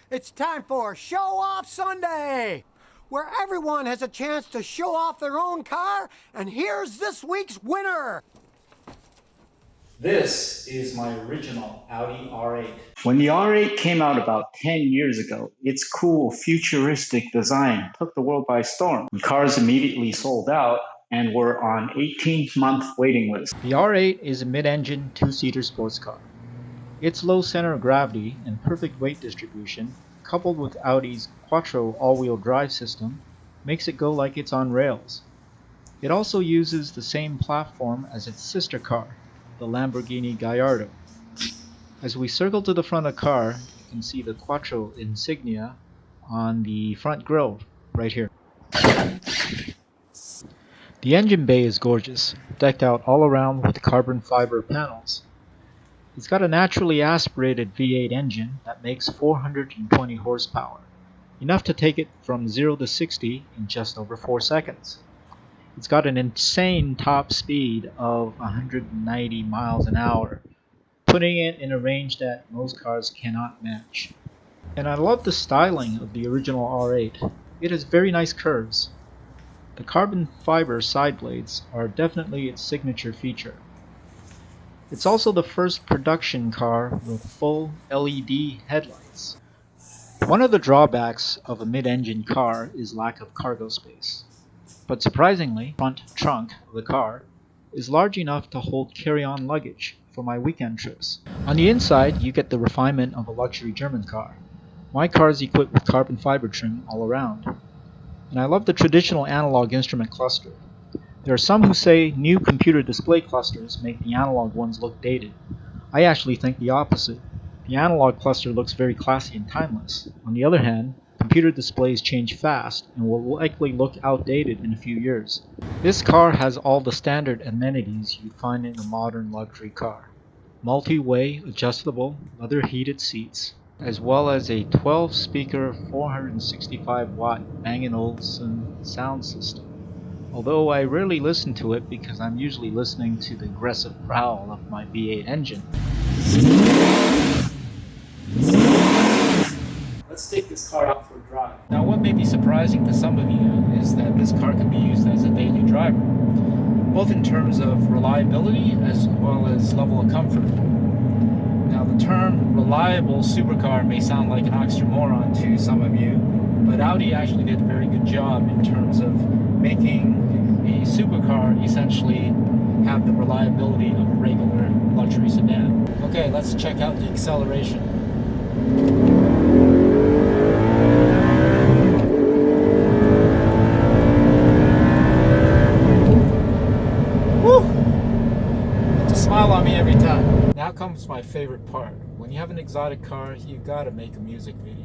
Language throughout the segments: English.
It's time for Show Off Sunday, where everyone has a chance to show off their own car, and here's this week's winner. This is my original Audi R8. When the R8 came out about 10 years ago, its cool, futuristic design took the world by storm. Cars immediately sold out and were on 18-month waiting list. The R8 is a mid-engine, two-seater sports car. Its low center of gravity and perfect weight distribution, coupled with Audi's Quattro all-wheel drive system, makes it go like it's on rails. It also uses the same platform as its sister car, the Lamborghini Gallardo. As we circle to the front of the car, you can see the Quattro insignia on the front grille right here. The engine bay is gorgeous, decked out all around with carbon fiber panels. It's got a naturally aspirated V8 engine that makes 420 horsepower, enough to take it from 0 to 60 in just over 4 seconds. It's got an insane top speed of 190 miles an hour, putting it in a range that most cars cannot match. And I love the styling of the original R8. It has very nice curves. The carbon fiber side blades are definitely its signature feature. It's also the first production car with full LED headlights. One of the drawbacks of a mid-engine car is lack of cargo space. But surprisingly, the front trunk of the car is large enough to hold carry-on luggage for my weekend trips. On the inside, you get the refinement of a luxury German car. My car is equipped with carbon fiber trim all around. And I love the traditional analog instrument cluster. There are some who say new computer display clusters make the analog ones look dated. I actually think the opposite. The analog cluster looks very classy and timeless. On the other hand, computer displays change fast and will likely look outdated in a few years. This car has all the standard amenities you'd find in a modern luxury car. Multi-way adjustable leather heated seats, as well as a 12-speaker 465-watt Bang & Olufsen sound system. Although I rarely listen to it because I'm usually listening to the aggressive growl of my V8 engine. Let's take this car out for a drive. Now, what may be surprising to some of you is that this car can be used as a daily driver, both in terms of reliability as well as level of comfort. Now, the term reliable supercar may sound like an oxymoron to some of you, but Audi actually did a very good job in terms of making a supercar essentially have the reliability of a regular luxury sedan. Okay, let's check out the acceleration. Woo! It's a smile on me every time. Now comes my favorite part. When you have an exotic car, you gotta make a music video.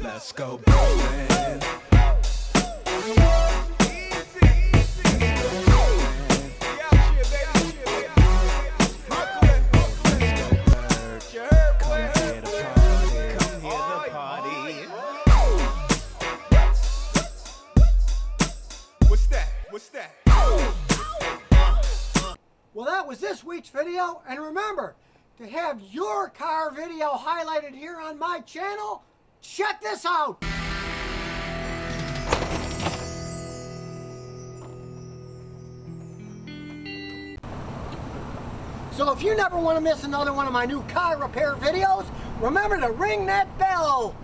Let's go, man. What's that? Well, that was this week's video, and remember, to have your car video highlighted here on my channel, check this out! So if you never want to miss another one of my new car repair videos, remember to ring that bell!